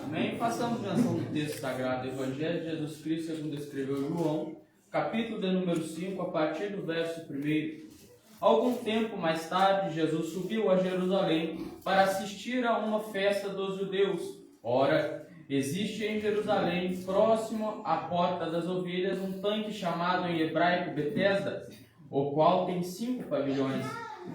Amém? Façamos menção do texto sagrado do Evangelho de Jesus Cristo, segundo escreveu João, capítulo de número 5, a partir do verso 1. Algum tempo mais tarde, Jesus subiu a Jerusalém para assistir a uma festa dos judeus. Ora, existe em Jerusalém, próximo à porta das ovelhas, um tanque chamado em hebraico Betesda, o qual tem 5 pavilhões.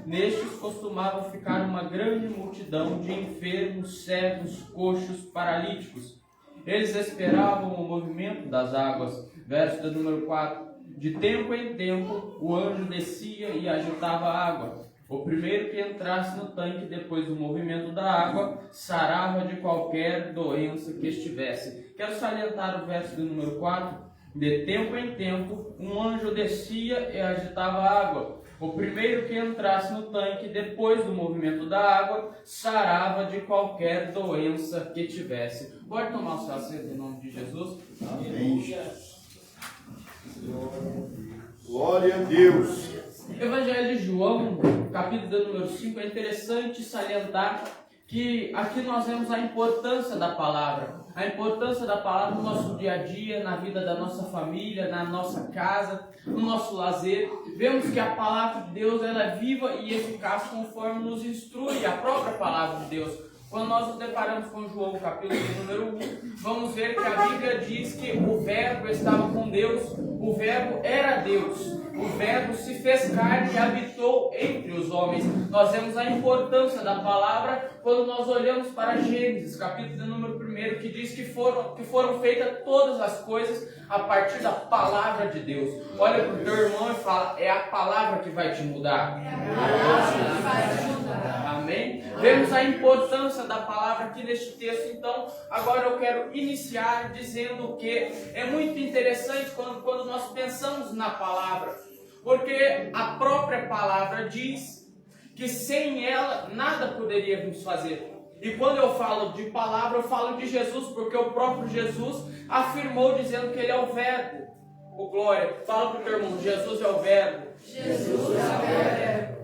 Nestes costumava ficar uma grande multidão de enfermos, cegos, coxos, paralíticos. Eles esperavam o movimento das águas. Verso de número 4. De tempo em tempo, o anjo descia e agitava a água. O primeiro que entrasse no tanque depois do movimento da água, sarava de qualquer doença que estivesse. Quero salientar o verso de número 4. De tempo em tempo, um anjo descia e agitava a água. O primeiro que entrasse no tanque depois do movimento da água, sarava de qualquer doença que tivesse. Pode tomar o seu assento em nome de Jesus? Amém. Glória a Deus. Evangelho de João, capítulo de número 5, é interessante salientar que aqui nós vemos a importância da palavra. A importância da palavra no nosso dia a dia, na vida da nossa família, na nossa casa, no nosso lazer. Vemos que a palavra de Deus ela é viva e eficaz conforme nos instrui a própria palavra de Deus. Quando nós nos deparamos com João, capítulo número 1, vamos ver que a Bíblia diz que o Verbo estava com Deus, o Verbo era Deus, o Verbo se fez carne e habitou entre os homens. Nós vemos a importância da palavra quando nós olhamos para Gênesis, capítulo número 1, que diz que foram feitas todas as coisas a partir da palavra de Deus. Olha para o teu irmão e fala, é a palavra que vai te mudar. É a palavra que vai te mudar. Amém? Vemos a importância da palavra aqui neste texto. Então, agora eu quero iniciar dizendo que é muito interessante quando nós pensamos na palavra, porque a própria palavra diz que sem ela nada poderíamos fazer. E quando eu falo de palavra, eu falo de Jesus, porque o próprio Jesus afirmou dizendo que ele é o Verbo. O glória, fala para o teu irmão, Jesus é o Verbo. Jesus é o Verbo.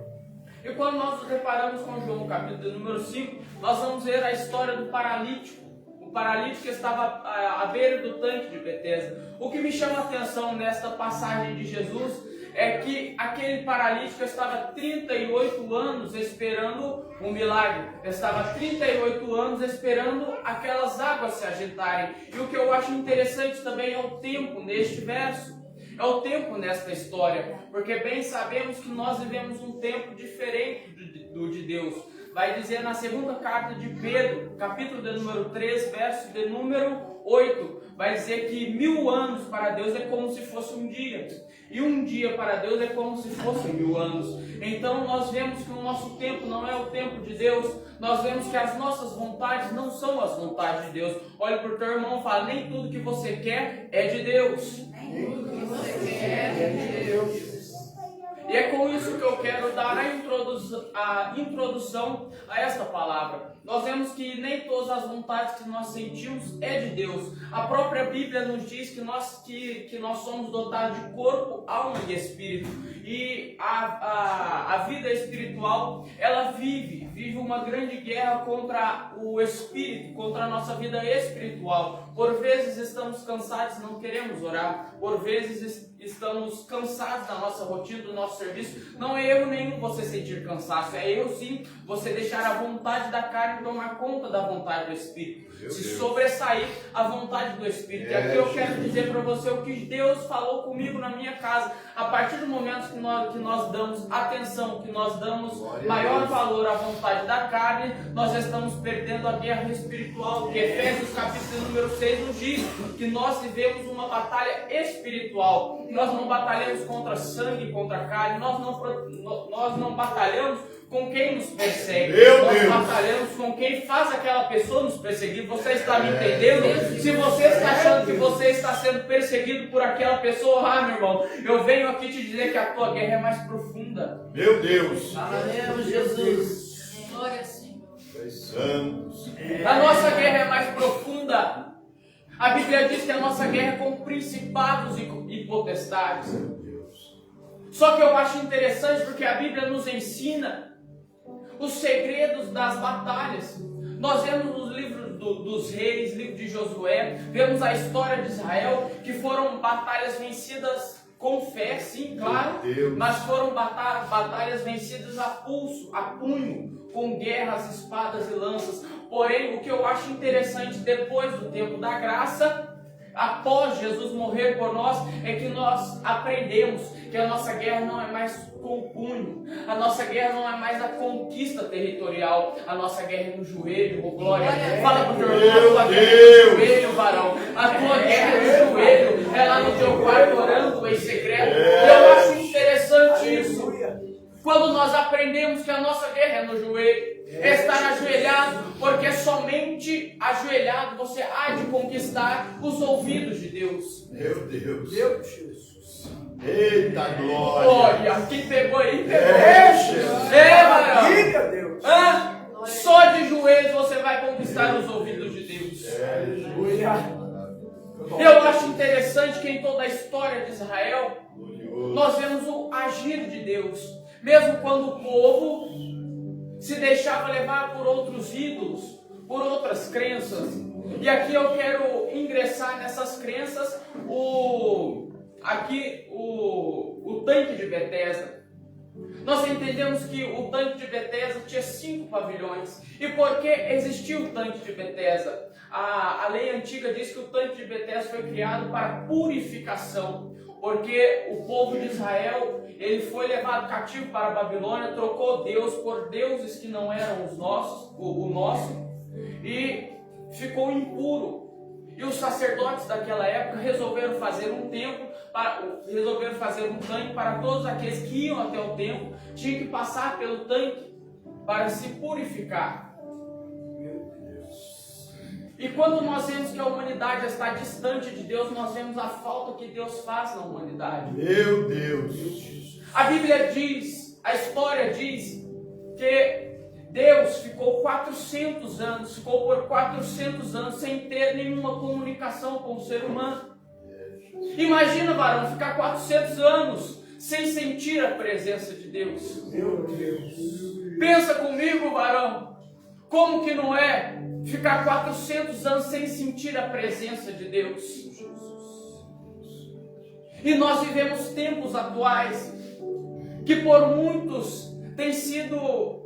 E quando nós nos deparamos com João, capítulo número 5, nós vamos ver a história do paralítico. O paralítico estava à beira do tanque de Betesda. O que me chama a atenção nesta passagem de Jesus é que aquele paralítico estava 38 anos esperando um milagre. Estava 38 anos esperando aquelas águas se agitarem. E o que eu acho interessante também é o tempo neste verso. É o tempo nesta história, porque bem sabemos que nós vivemos um tempo diferente do de Deus. Vai dizer na segunda carta de Pedro, capítulo de número 3, verso de número 8, vai dizer que 1000 anos para Deus é como se fosse um dia, e um dia para Deus é como se fossem 1000 anos. Então nós vemos que o nosso tempo não é o tempo de Deus, nós vemos que as nossas vontades não são as vontades de Deus. Olha para o teu irmão e fala, nem tudo que você quer é de Deus. E é com isso que eu quero dar a introdução a esta palavra. Nós vemos que nem todas as vontades que nós sentimos é de Deus. A própria Bíblia nos diz que nós somos dotados de corpo, alma e espírito. E a vida espiritual, ela vive uma grande guerra contra o espírito, contra a nossa vida espiritual. Por vezes estamos cansados e não queremos orar. Por vezes estamos cansados da nossa rotina, do nosso serviço. Não é erro nenhum você sentir cansaço. É erro sim você deixar a vontade da carne tomar conta da vontade do Espírito. Se sobressair a vontade do Espírito. E aqui eu quero dizer para você o que Deus falou comigo na minha casa. A partir do momento que nós damos atenção, que nós damos maior valor à vontade da carne, nós estamos perdendo a guerra espiritual. Que Efésios capítulo número 6 nos diz que nós vivemos uma batalha espiritual. Nós não batalhamos contra sangue, contra carne, nós não batalhamos com quem nos persegue. Nós batalhamos com quem faz aquela pessoa nos perseguir. Você está me entendendo? Se você está achando que você está sendo perseguido por aquela pessoa, meu irmão, eu venho aqui te dizer que a tua guerra é mais profunda. Meu Deus! Aleluia, Jesus! Glória a Senhor. Santos. A nossa guerra é mais profunda. A Bíblia diz que a nossa guerra é com principados e potestades. Só que eu acho interessante porque a Bíblia nos ensina os segredos das batalhas. Nós vemos nos livros dos reis, livro de Josué, vemos a história de Israel, que foram batalhas vencidas com fé, sim, claro, mas foram batalhas vencidas a pulso, a punho, com guerras, espadas e lanças. Porém, o que eu acho interessante depois do tempo da graça, após Jesus morrer por nós, é que nós aprendemos que a nossa guerra não é mais com o punho, a nossa guerra não é mais a conquista territorial, a nossa guerra é no joelho, oh glória. Fala pro teu irmão, a tua guerra é no joelho, varão, a tua guerra é no joelho, é lá no teu quarto orando em secreto. Eu acho interessante isso, quando nós aprendemos que a nossa guerra é no joelho, é estar ajoelhado, porque somente ajoelhado você há de conquistar os ouvidos de Deus. Meu Deus. Meu Jesus. Eita glória. Olha, quem pegou aí, pegou. Jesus. Varão. Diga, Deus. Só de joelhos você vai conquistar os ouvidos de Deus. Eu acho interessante que em toda a história de Israel, nós vemos o agir de Deus. Mesmo quando o povo se deixava levar por outros ídolos, por outras crenças. E aqui eu quero ingressar nessas crenças o tanque de Betesda. Nós entendemos que o tanque de Betesda tinha 5 pavilhões. E por que existiu o tanque de Betesda? A lei antiga diz que o tanque de Betesda foi criado para purificação. Porque o povo de Israel, ele foi levado cativo para a Babilônia, trocou Deus por deuses que não eram os nossos, o nosso, e ficou impuro. E os sacerdotes daquela época resolveram fazer um templo, resolveram fazer um tanque para todos aqueles que iam até o templo, tinham que passar pelo tanque para se purificar. E quando nós vemos que a humanidade está distante de Deus, nós vemos a falta que Deus faz na humanidade. Meu Deus. A Bíblia diz, a história diz que Deus ficou 400 anos, ficou por 400 anos sem ter nenhuma comunicação com o ser humano. Imagina, varão, ficar 400 anos sem sentir a presença de Deus. Meu Deus. Pensa comigo, varão, como que não é ficar 400 anos sem sentir a presença de Deus? E nós vivemos tempos atuais que por muitos tem sido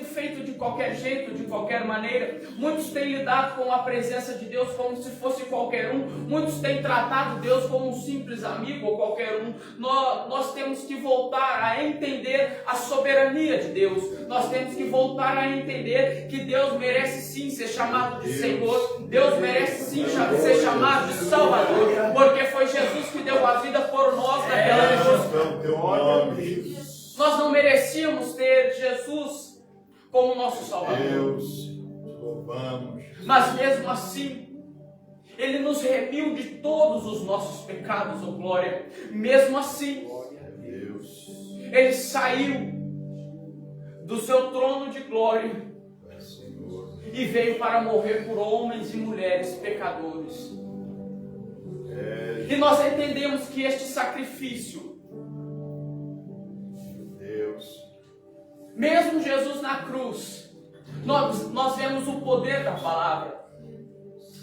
feito de qualquer jeito, de qualquer maneira. Muitos têm lidado com a presença de Deus como se fosse qualquer um. Muitos têm tratado Deus como um simples amigo ou qualquer um. Nós temos que voltar a entender a soberania de Deus. Nós temos que voltar a entender que Deus merece sim ser chamado de Senhor. Deus merece sim ser chamado de Salvador. Porque foi Jesus que deu a vida por nós naquela cruz. Nós não merecíamos ter Jesus como nosso Salvador. Deus, louvamos. Mas mesmo assim, Ele nos remiu de todos os nossos pecados, oh glória. Mesmo assim, Deus. Ele saiu do seu trono de glória Senhor. e veio para morrer por homens e mulheres pecadores. E nós entendemos que este sacrifício, mesmo Jesus na cruz, nós vemos o poder da palavra.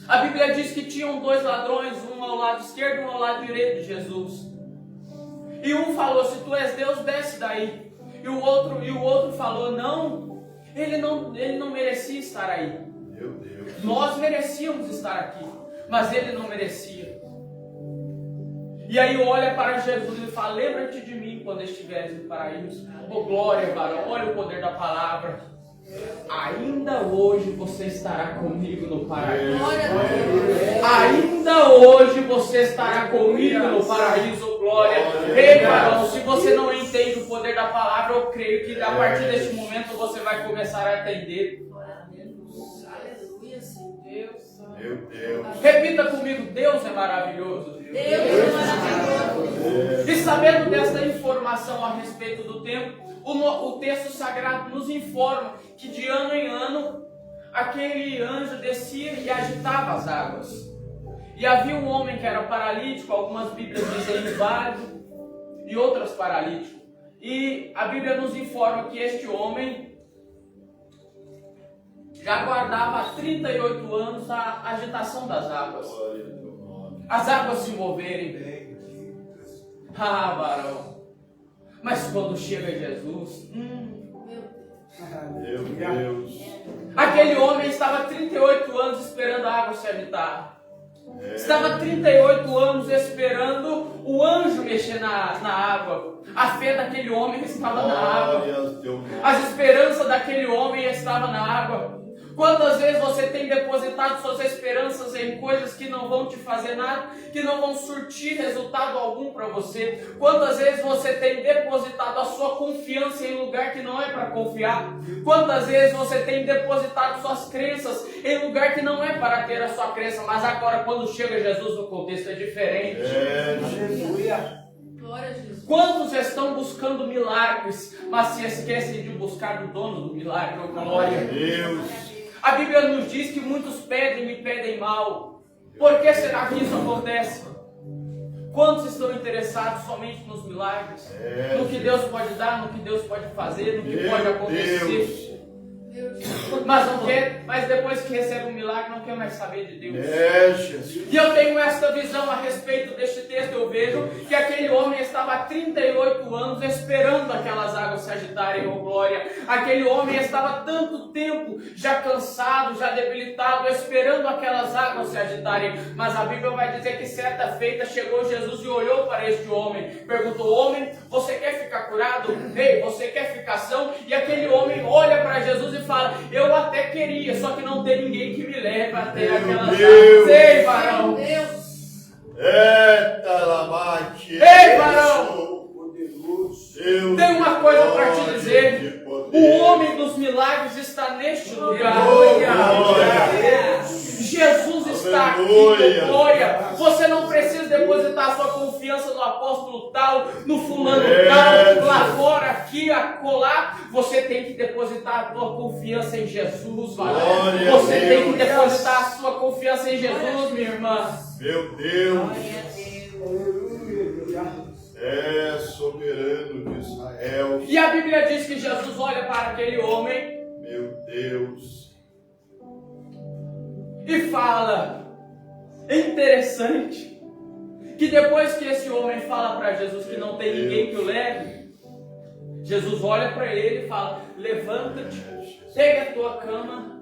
A Bíblia diz que tinham 2 ladrões, um ao lado esquerdo e um ao lado direito de Jesus. E um falou: se tu és Deus, desce daí. E o outro falou: não, ele não merecia estar aí. Meu Deus. Nós merecíamos estar aqui, mas ele não merecia. E aí olha para Jesus e fala: lembra-te de mim quando estiveres no paraíso. Oh glória, varão, olha o poder da palavra. Ainda hoje você estará comigo no paraíso. Ainda hoje você estará comigo no paraíso, oh glória. Ei, varão, se você não entende o poder da palavra, eu creio que a partir deste momento você vai começar a entender. Meu Deus. Repita comigo: Deus é maravilhoso. Deus é maravilhoso. E sabendo desta informação a respeito do tempo, o texto sagrado nos informa que de ano em ano aquele anjo descia e agitava as águas. E havia um homem que era paralítico, algumas bíblias dizem inválido, e outras paralíticos. E a Bíblia nos informa que este homem já aguardava há 38 anos a agitação das águas. Glória ao teu nome. As águas se moverem. Ah, varão. Mas quando chega Jesus, Meu Deus. aquele homem estava 38 anos esperando a água se agitar. É. Estava 38 anos esperando o anjo mexer na água. A fé daquele homem estava na água. Glória ao teu nome. As esperanças daquele homem estavam na água. Quantas vezes você tem depositado suas esperanças em coisas que não vão te fazer nada, que não vão surtir resultado algum para você? Quantas vezes você tem depositado a sua confiança em lugar que não é para confiar? Quantas vezes você tem depositado suas crenças em lugar que não é para ter a sua crença? Mas agora, quando chega Jesus, o contexto é diferente. É, Aleluia. Glória a Jesus. Quantos estão buscando milagres, mas se esquecem de buscar o dono do milagre? Oh, glória! Deus. A Bíblia nos diz que muitos pedem e pedem mal. Por que será que isso acontece? Quantos estão interessados somente nos milagres? É, No que Deus pode dar, no que Deus pode fazer, no que Meu pode acontecer? Deus. Meu Deus. Mas depois que recebe um milagre, não quer mais saber de Deus. É, Jesus. E eu tenho esta visão a respeito deste texto. Eu vejo que aquele homem estava há 38 anos esperando aquelas águas se agitarem, oh glória. Aquele homem estava há tanto tempo já cansado, já debilitado, esperando aquelas águas se agitarem. Mas a Bíblia vai dizer que certa feita chegou Jesus e olhou para este homem. Perguntou: homem, você quer ficar curado? Ei, você quer ficar são? E aquele homem olha para Jesus e fala: eu até queria, só que não tem ninguém que me leve até Meu aquelas Deus. águas. Ei, varão! Meu Deus. Eita, lamate. Ei, varão! Poderoso. Deus. Tem uma coisa para te glória dizer. de poder. O homem dos milagres está neste lugar. Glória. Jesus está aqui, Aleluia. glória. Você não precisa depositar sua confiança no apóstolo tal, no fulano É, tal, lá Jesus. fora, aqui, acolá. Você tem que depositar a sua confiança em Jesus, varão. Glória a Você tem que Deus. depositar a sua confiança em Jesus, minha irmã. Meu Deus. Glória a Deus. Aleluia. É soberano de Israel. E a Bíblia diz que Jesus olha para aquele homem Meu Deus. e fala: interessante que depois que esse homem fala para Jesus que não tem ninguém que o leve, Jesus olha para ele e fala: levanta-te, pega a tua cama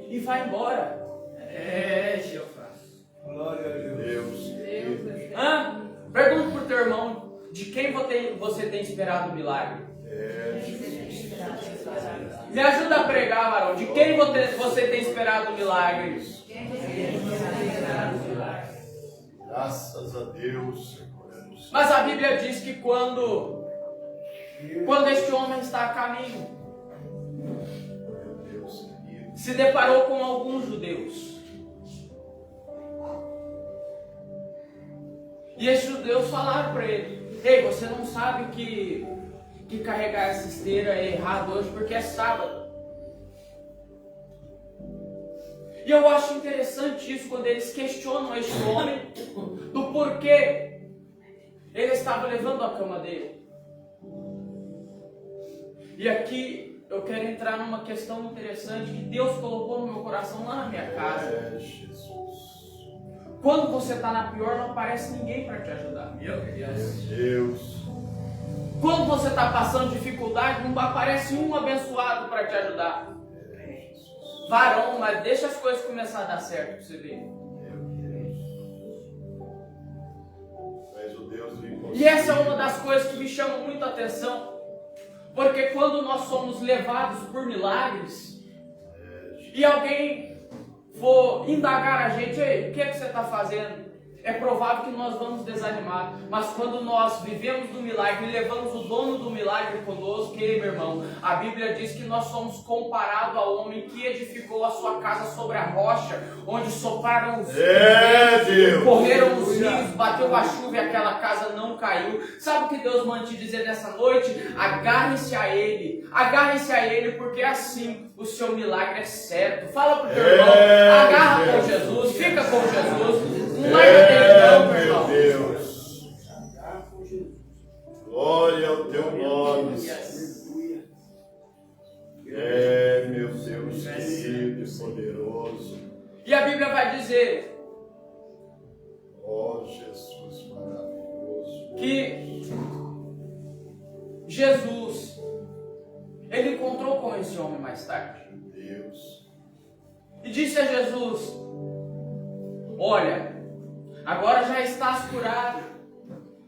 e vai embora. É, Jeová. Glória a Deus. Deus. Deus. Hã? Pergunta pro teu irmão: de quem você tem esperado o milagre? É, Me ajuda a pregar, varão. De quem você tem esperado o milagre? graças a Deus. Mas a Bíblia diz que quando este homem está a caminho, Meu Deus querido. se deparou com alguns judeus. E esses judeus falaram para ele: ei, você não sabe que carregar essa esteira é errado hoje porque é sábado. E eu acho interessante isso quando eles questionam este homem do porquê ele estava levando a cama dele. E aqui eu quero entrar numa questão interessante que Deus colocou no meu coração lá na minha casa. É, Jesus. Quando você está na pior, não aparece ninguém para te ajudar. Meu Deus. Meu Deus. Quando você está passando dificuldade, não aparece um abençoado para te ajudar. Varão, mas deixa as coisas começar a dar certo para você ver. Meu Deus. Mas o Deus do impossível. E essa é uma das coisas que me chama muito a atenção. Porque quando nós somos levados por milagres e alguém for indagar a gente: ei, o que é que você está fazendo? É provável que nós vamos desanimar. Mas quando nós vivemos do milagre e levamos o dono do milagre conosco, meu irmão, a Bíblia diz que nós somos comparados ao homem que edificou a sua casa sobre a rocha, onde sopraram os Deus. correram os rios, bateu a chuva e aquela casa não caiu. Sabe o que Deus manda te dizer nessa noite? Agarre-se a Ele, porque assim o seu milagre é certo. Fala pro teu irmão: agarra com Jesus, fica com Jesus. Não larga dele não, meu irmão. Meu Deus. teu nome, Senhor. É, meu Deus querido e poderoso. E a Bíblia vai dizer Ó Jesus maravilhoso. que Jesus, ele encontrou com esse homem mais tarde. Deus. E disse a Jesus: olha, agora já estás curado,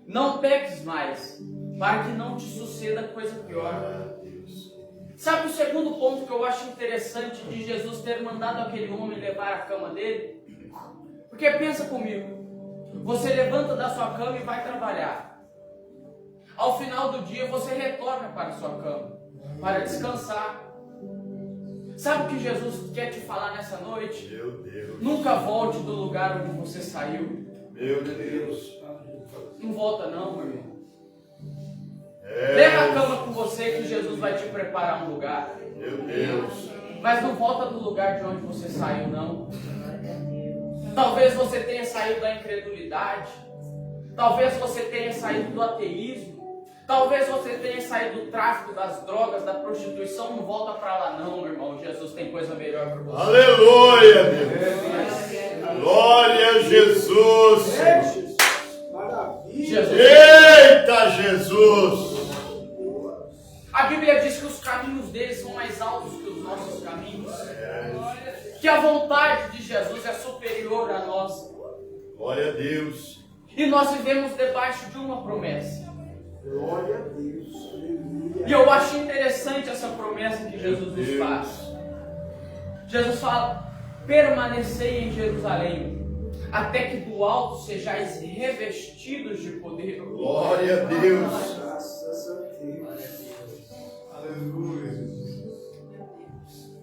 não peques mais, para que não te suceda coisa pior. Ah, Deus. Sabe o segundo ponto que eu acho interessante de Jesus ter mandado aquele homem levar a cama dele? Porque pensa comigo, você levanta da sua cama e vai trabalhar. Ao final do dia você retorna para a sua cama, para descansar. Sabe o que Jesus quer te falar nessa noite? Meu Deus. Nunca volte do lugar onde você saiu. Meu Deus. Não volta não, meu irmão. É, Leva a cama com você que Jesus vai te preparar um lugar. meu Deus. Mas não volta do lugar de onde você saiu, não. Talvez você tenha saído da incredulidade. Talvez você tenha saído do ateísmo. Talvez você tenha saído do tráfico, das drogas, da prostituição. Não volta para lá não, meu irmão. Jesus tem coisa melhor para você. Aleluia, Deus. Glória a Jesus. Maravilha. Jesus. Eita, Jesus. A Bíblia diz que os caminhos deles são mais altos que os nossos caminhos. Que a vontade de Jesus é superior à nossa. Glória a Deus. E nós vivemos debaixo de uma promessa. Glória a Deus. Aleluia. E eu acho interessante essa promessa que Jesus nos faz. Jesus fala: permanecei em Jerusalém, até que do alto sejais revestidos de poder. Glória a Deus. Graças a Deus. Aleluia, Jesus.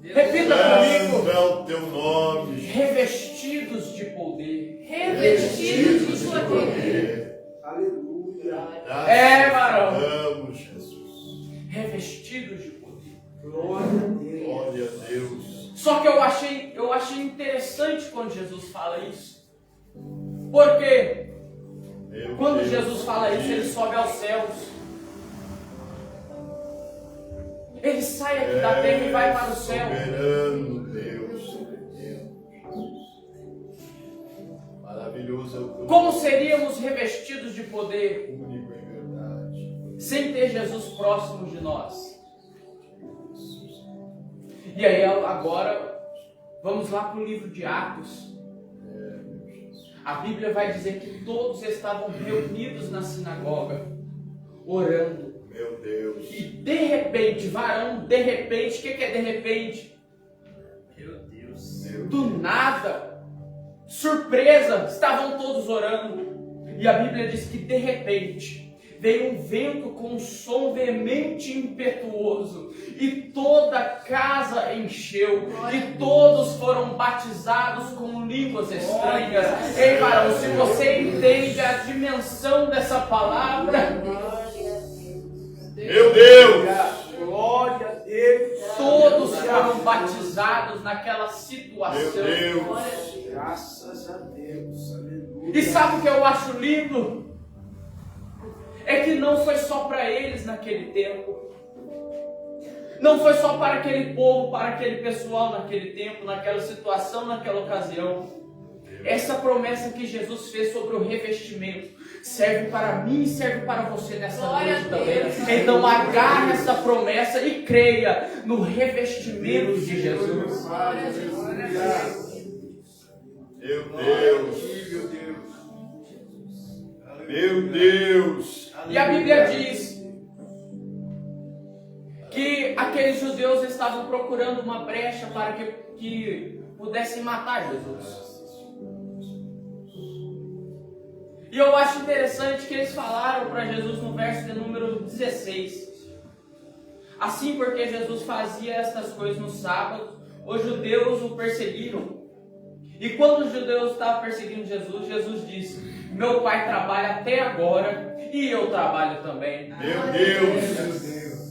Repita comigo: Santo é o teu nome. revestidos de poder. Revestidos de poder. Aleluia. É, varão. Amo Jesus. Revestidos de poder. Glória a Deus. Glória a Deus. Só que eu achei interessante quando Jesus fala isso. Porque Meu quando Deus. Jesus fala isso, ele sobe aos céus. Ele sai aqui da terra e vai para o céu. Soberano Deus. Maravilhoso é o teu Como seríamos revestidos de poder único em verdade. sem ter Jesus próximo de nós? E aí agora vamos lá para o livro de Atos. A Bíblia vai dizer que todos estavam reunidos na sinagoga, orando. Meu Deus. E de repente, varão, de repente, o que é de repente? Meu Deus. Do nada, surpresa, estavam todos orando. E a Bíblia diz que de repente veio um vento com um som veemente e impetuoso, e toda a casa encheu, e todos foram batizados com línguas estranhas. Ei, varão, se você entende a dimensão dessa palavra, Meu Deus. Glória a Deus. todos foram batizados naquela Meu situação. Deus. Graças a Deus. Aleluia. E sabe o que eu acho lindo? É que não foi só para eles naquele tempo. Não foi só para aquele povo, para aquele pessoal naquele tempo, naquela situação, naquela ocasião. Essa promessa que Jesus fez sobre o revestimento serve para mim e serve para você nessa Glória noite a Deus. também. Então agarre essa promessa e creia no revestimento de Jesus. Glória a Deus. Glória a Deus. Meu Deus. Meu Deus. Meu Deus. E a Bíblia diz que aqueles judeus estavam procurando uma brecha para que pudessem matar Jesus. E eu acho interessante que eles falaram para Jesus no verso de número 16. Assim, porque Jesus fazia estas coisas no sábado, os judeus o perseguiram. E quando os judeus estavam perseguindo Jesus, Jesus disse: meu pai trabalha até agora e eu trabalho também. Meu Deus.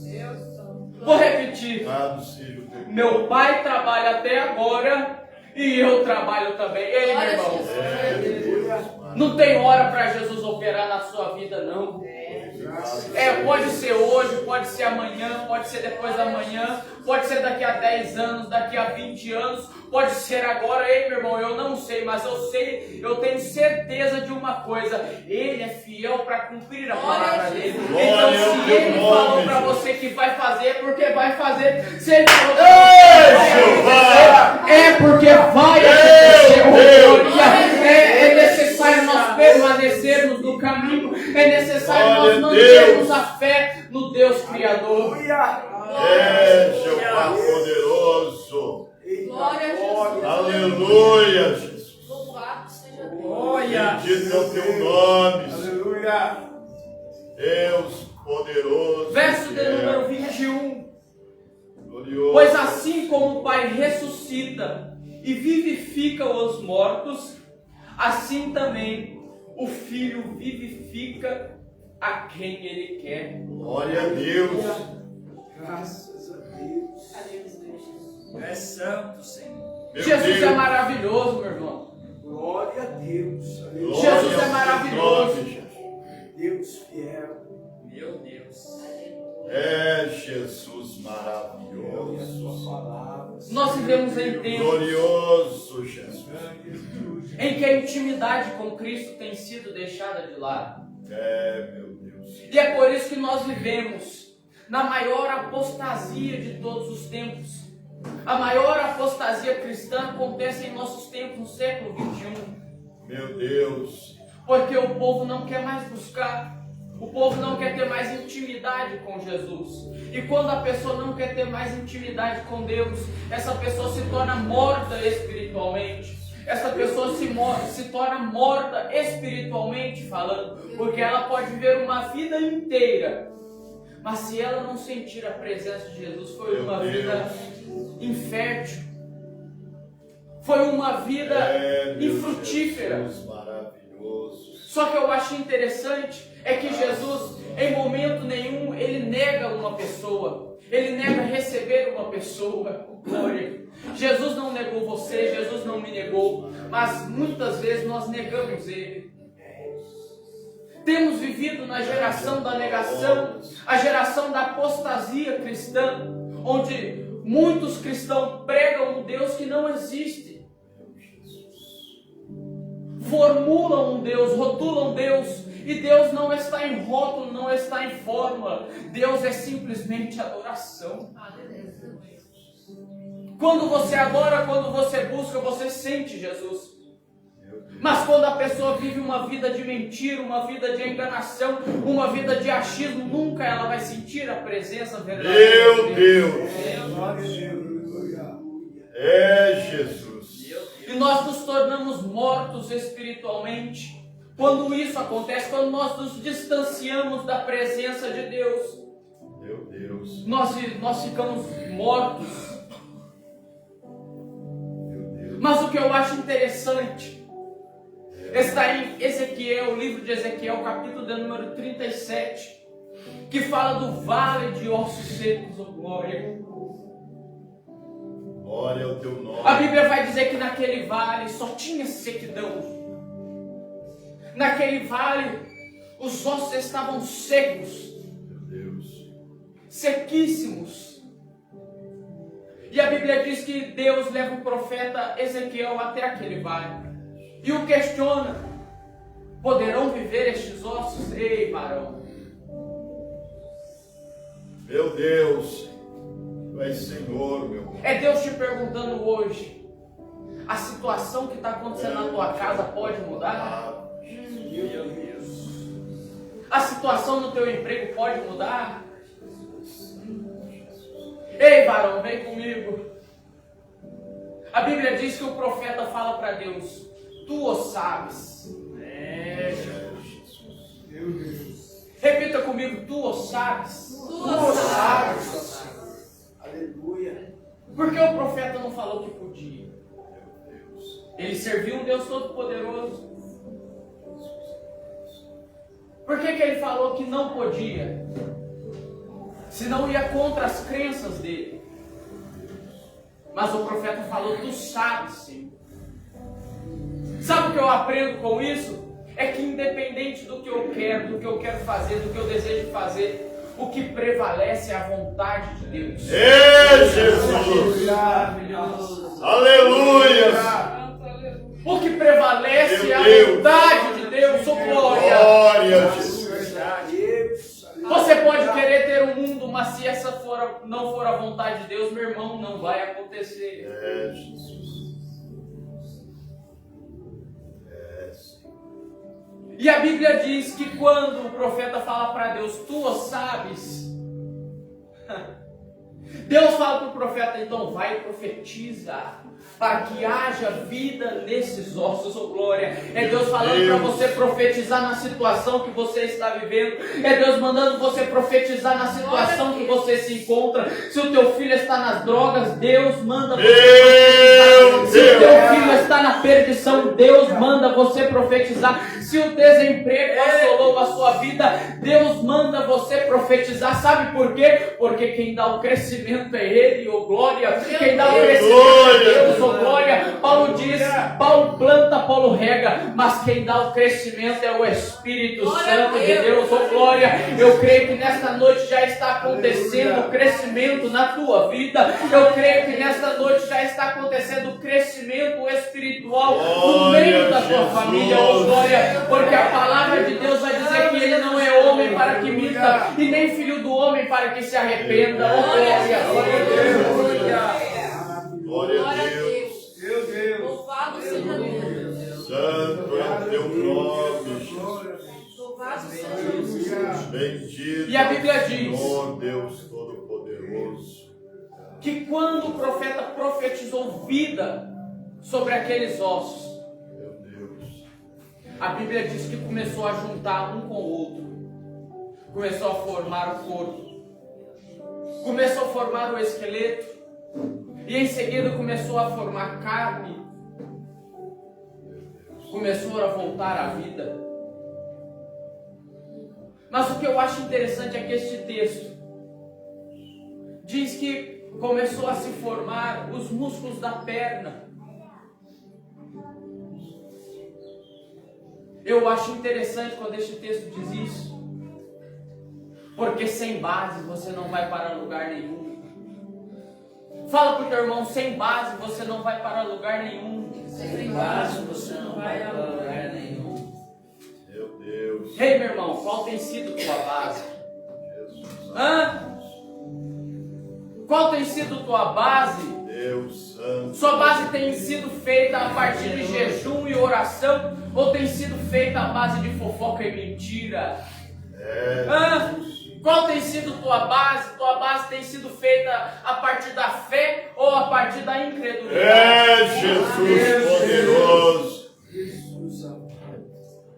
Deus Santo. Vou repetir: Louvado seja o teu nome. meu pai trabalha até agora e eu trabalho também. Ei, meu Glória a irmão, Jesus. É, Deus. não tem hora para Jesus operar na sua vida, não. É. Pode ser ser hoje, pode ser amanhã, pode ser depois da manhã, pode ser daqui a 10 anos, daqui a 20 anos, pode ser agora. Ei, meu irmão, eu não sei, mas eu tenho certeza de uma coisa: Ele é fiel para cumprir a palavra dele. Então, se Ele falou para você que vai fazer, porque vai fazer. Se Ele falou para você, é porque vai acontecer. É necessário nós permanecermos no caminho, é necessário nós mantermos a fé no Deus Criador. É, Jeová poderoso. Glória a Jesus. Aleluia, Jesus. Louvado seja Deus. Bendito é o teu nome, Aleluia. Deus poderoso. Verso de número 21. Glorioso. Pois assim como o Pai ressuscita e vivifica os mortos, assim também o Filho vivifica a quem Ele quer. Glória a Deus. Graças a Deus. Aleluia. É santo, Senhor. Meu Jesus Deus. é maravilhoso, meu irmão. Glória a Deus. Aleluia. Glória Jesus é ao teu maravilhoso. nome, Jesus. Deus fiel. Meu Deus. É Jesus E a maravilhoso. sua palavra. Nós vivemos em tempos Glorioso Jesus. em que a intimidade com Cristo tem sido deixada de lado. É, meu Deus. E é por isso que nós vivemos na maior apostasia de todos os tempos. A maior apostasia cristã acontece em nossos tempos, no século 21. Meu Deus. Porque o povo não quer mais buscar. O povo não quer ter mais intimidade com Jesus. E quando a pessoa não quer ter mais intimidade com Deus, essa pessoa se torna morta espiritualmente. Essa pessoa se torna morta espiritualmente falando. Porque ela pode viver uma vida inteira, mas se ela não sentir a presença de Jesus, foi Meu uma Deus. vida infértil. Foi uma vida Meu infrutífera. Jesus maravilhoso. Só que eu acho interessante é que Jesus, em momento nenhum, Ele nega uma pessoa. Ele nega receber uma pessoa. Glória. Jesus não negou você, Jesus não me negou, mas muitas vezes nós negamos Ele. Temos vivido na geração da negação, a geração da apostasia cristã, onde muitos cristãos pregam um Deus que não existe. Formulam um Deus, rotulam Deus, e Deus não está em rótulo, não está em forma. Deus é simplesmente adoração. Quando você adora, quando você busca, você sente Jesus. Mas quando a pessoa vive uma vida de mentira, uma vida de enganação, uma vida de achismo, nunca ela vai sentir a presença verdadeira Meu de Deus. Glória a Deus. Aleluia. É Jesus. E nós nos tornamos mortos espiritualmente. Quando isso acontece, quando nós nos distanciamos da presença de Deus, Meu Deus. nós ficamos mortos. Meu Deus. Mas o que eu acho interessante está em Ezequiel, o livro de Ezequiel, capítulo de número 37, que fala do vale de ossos secos, oh glória. Glória ao teu nome. A Bíblia vai dizer que naquele vale só tinha sequidão. Naquele vale os ossos estavam secos, Meu Deus. sequíssimos. E a Bíblia diz que Deus leva o profeta Ezequiel até aquele vale e o questiona: poderão viver estes ossos? Ei, varão. Meu Deus. Tu és Senhor, meu Pai. É Deus te perguntando hoje: a situação que está acontecendo na tua casa pode mudar? Meu Deus. A situação no teu emprego pode mudar? Ei, varão, vem comigo. A Bíblia diz que o profeta fala para Deus: tu o sabes. Meu Deus. Repita comigo: tu o sabes. Tu o sabes. Aleluia. Por que o profeta não falou que podia? Meu Deus. Ele serviu um Deus Todo-Poderoso. Por que ele falou que não podia? Senão ia contra as crenças dele. Mas o profeta falou: tu sabes, Senhor. Sabe o que eu aprendo com isso? É que independente do que eu quero fazer, do que eu desejo fazer, o que prevalece é a vontade de Deus. Jesus! Maravilhoso. Aleluia! O que prevalece Meu é a Deus. vontade de Deus, oh glória. Glória a Jesus! Você pode querer ter um mundo, mas se essa não for a vontade de Deus, meu irmão, não vai acontecer. É, Jesus. É, Senhor. E a Bíblia diz que quando o profeta fala para Deus, tu o sabes, Deus fala para o profeta, então vai e profetiza, para que haja vida nesses ossos, oh glória. É Deus falando para você profetizar na situação que você está vivendo. É Deus mandando você profetizar na situação que você se encontra. Se o teu filho está nas drogas, Deus manda você profetizar. Se o teu filho está na perdição, Deus manda você profetizar. Se o desemprego assolou a sua vida, Deus manda você profetizar. Sabe por quê? Porque quem dá o crescimento é Ele, oh glória. Quem dá o crescimento é Deus, oh glória. Paulo diz, Paulo planta, Paulo rega, mas quem dá o crescimento é o Espírito Santo de Deus, oh glória. Eu creio que nesta noite já está acontecendo o crescimento na tua vida. Eu creio que nesta noite já está acontecendo o crescimento espiritual no meio da tua família, oh glória. Porque a palavra de Deus vai dizer que Ele não é homem para que minta, e nem filho do homem para que se arrependa. Oh glória, glória a Deus. Glória a Deus. Meu Deus. Louvado seja Deus. Santo é o teu nome, Jesus. Louvado seja Deus. Bendito E a Bíblia diz, Senhor Deus Todo-Poderoso. que quando o profeta profetizou vida sobre aqueles ossos, Meu Deus. a Bíblia diz que começou a juntar um com o outro, começou a formar o corpo, começou a formar o esqueleto, e em seguida começou a formar carne, começou a voltar à vida. Mas o que eu acho interessante é que este texto diz que começou a se formar os músculos da perna. Eu acho interessante quando este texto diz isso, porque sem base você não vai para lugar nenhum. Fala para o teu irmão, sem base você não vai para lugar nenhum. Sem base você não vai a lugar nenhum. Meu Deus. Ei, meu irmão, qual tem sido tua base? Jesus. Hã? Qual tem sido tua base? Deus Santo. Sua base tem sido feita a partir de jejum e oração, ou tem sido feita a base de fofoca e mentira? É, Hã? Qual tem sido tua base? Tua base tem sido feita a partir da fé ou a partir da incredulidade? é Jesus poderoso.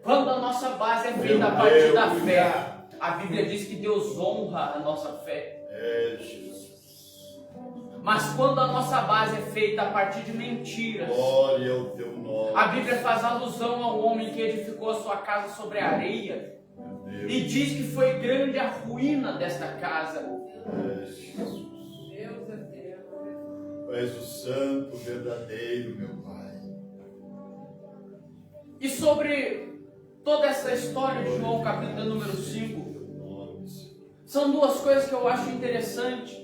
Quando a nossa base é feita a partir da fé, a Bíblia diz que Deus honra a nossa fé. É Jesus. Mas quando a nossa base é feita a partir de mentiras, Glória ao teu nome. a Bíblia faz alusão ao homem que edificou a sua casa sobre a areia Meu Deus. e diz que foi grande a ruína desta casa. É Jesus. Deus é Deus. Tu és o santo verdadeiro, meu Pai. E sobre toda essa história de João, capítulo número 5, Teu nome, Senhor. são duas coisas que eu acho interessante,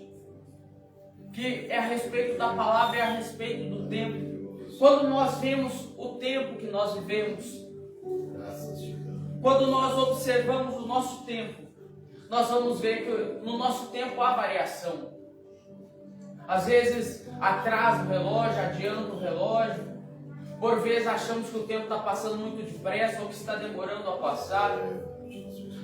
que é a respeito da palavra e a respeito do tempo. Quando nós vemos o tempo que nós vivemos, Graças te damos. quando nós observamos o nosso tempo, nós vamos ver que no nosso tempo há variação. Às vezes atrasa o relógio, adianta o relógio. Por vezes achamos que o tempo está passando muito depressa ou que está demorando a passar.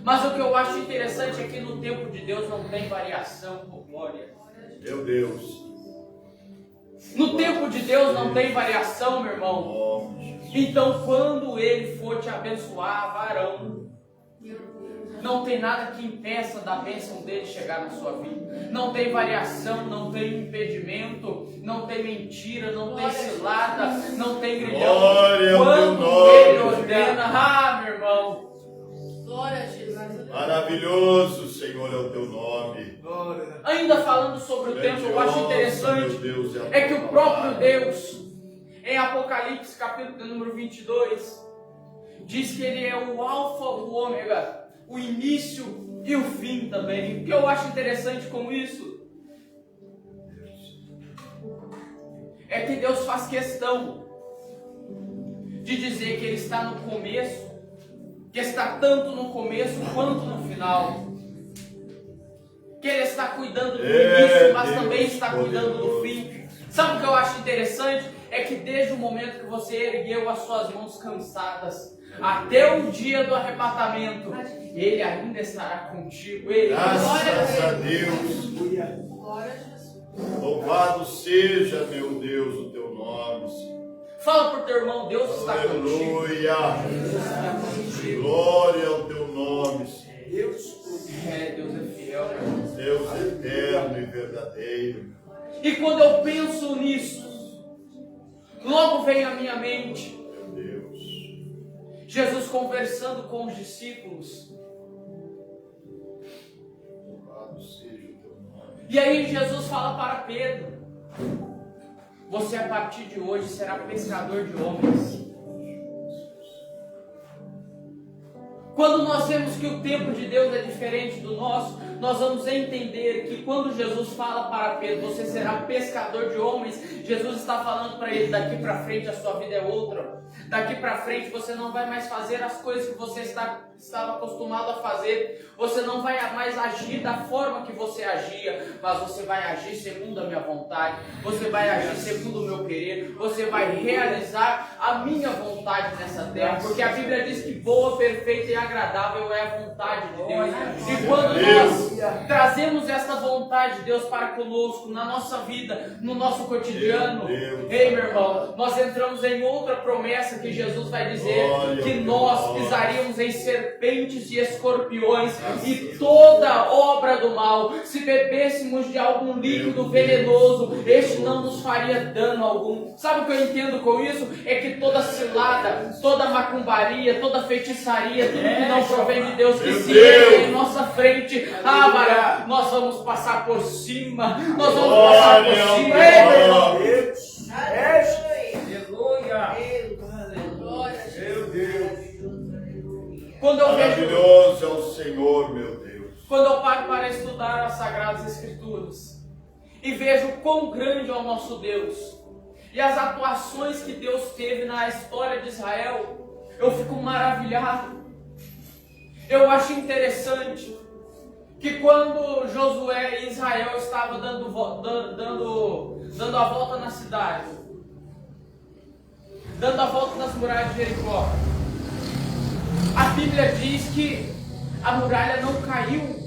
Mas o que eu acho interessante é que no tempo de Deus não tem variação, por glória. Meu Deus. No tempo de Deus não tem variação, meu irmão. Nome de Jesus. Então quando Ele for te abençoar, varão, não tem nada que impeça da bênção dele chegar na sua vida. Não tem variação, não tem impedimento, não tem mentira, não tem cilada, não tem grilhão. Glória ao teu Quando nome, ele Jesus. ordena, meu irmão, Glória a Jesus. Maravilhoso, Senhor, é o teu nome. ainda falando sobre o tempo, eu acho interessante, Meu Deus, a é que tua o próprio palavra. Deus, em Apocalipse capítulo número 22, diz que Ele é o alfa, o ômega, o início e o fim também. O que eu acho interessante com isso é que Deus faz questão de dizer que Ele está no começo, que está tanto no começo quanto no final, que Ele está cuidando do início, mas também está cuidando do fim. Sabe o que eu acho interessante? É que desde o momento que você ergueu as suas mãos cansadas, até o dia do arrebatamento, Ele ainda estará contigo. Graças a Deus. Glória a Jesus. Louvado seja, meu Deus, o teu nome, Senhor. Fala para o teu irmão, Deus está contigo. Aleluia. Deus está contigo. Glória ao teu nome, Senhor. Deus Deus é fiel. Deus eterno e verdadeiro. E quando eu penso nisso, logo vem à minha mente Meu Deus. Jesus conversando com os discípulos. Louvado seja o teu nome. E aí Jesus fala para Pedro: você a partir de hoje será pescador de homens. Quando nós vemos que o tempo de Deus é diferente do nosso, nós vamos entender que quando Jesus fala para Pedro, você será pescador de homens, Jesus está falando para ele: daqui para frente a sua vida é outra. Daqui para frente você não vai mais fazer as coisas que você estava acostumado a fazer. Você não vai mais agir da forma que você agia, mas você vai agir segundo a minha vontade. Você vai agir segundo o meu querer. Você vai realizar a minha vontade nessa terra. Porque a Bíblia diz que boa, perfeita e agradável é a vontade de Deus. E quando nós trazemos essa vontade de Deus para conosco, na nossa vida, no nosso cotidiano, ei, meu irmão, nós entramos em outra promessa que Jesus vai dizer: que nós pisaríamos em serpentes e escorpiões e toda obra do mal. Se bebêssemos de algum líquido venenoso, este não nos faria dano algum. Sabe o que eu entendo com isso? É que toda cilada, toda macumbaria, toda feitiçaria, tudo que não provém de Deus, que se ergue em nossa frente, nós vamos passar por cima. Nós vamos passar por cima. Ei, meu irmão. Meu Deus. Quando eu vejo, Maravilhoso é o Senhor, meu Deus. quando eu paro para estudar as Sagradas Escrituras e vejo quão grande é o nosso Deus e as atuações que Deus teve na história de Israel, eu fico maravilhado. Eu acho interessante que quando Josué e Israel estavam dando a volta na cidade, dando a volta nas muralhas de Jericó, a Bíblia diz que a muralha não caiu,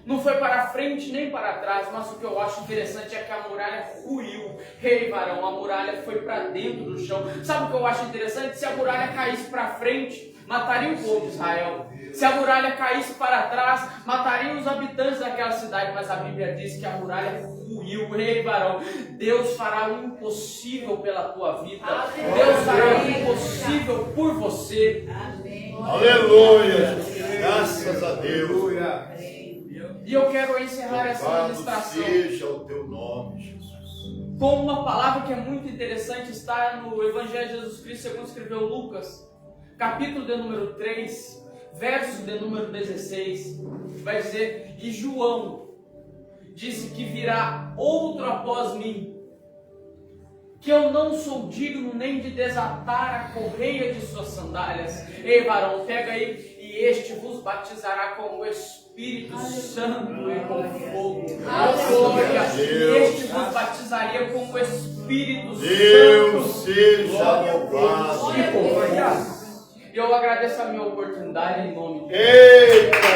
não foi para frente nem para trás, mas o que eu acho interessante é que a muralha ruiu. Ei, varão, a muralha foi para dentro do chão. Sabe o que eu acho interessante? Se a muralha caísse para frente, mataria o povo de Israel. Se a muralha caísse para trás, mataria os habitantes daquela cidade. Mas a Bíblia diz que a muralha ruiu. Ei, varão, Deus fará o impossível pela tua vida. Deus fará o impossível por você. Aleluia. Graças a Deus. E eu quero encerrar essa Louvado ministração seja o teu nome, Jesus. com uma palavra que é muito interessante. Está no Evangelho de Jesus Cristo segundo escreveu Lucas, capítulo de número 3, verso de número 16. Vai dizer: e João disse que virá outro após mim, que eu não sou digno nem de desatar a correia de suas sandálias. Ei, varão, pega aí. E este vos batizará com o Espírito Santo e com fogo. Glória. Este vos batizaria com o Espírito Deus Santo. seja louvado. E eu agradeço a minha oportunidade em nome de Deus. Eita!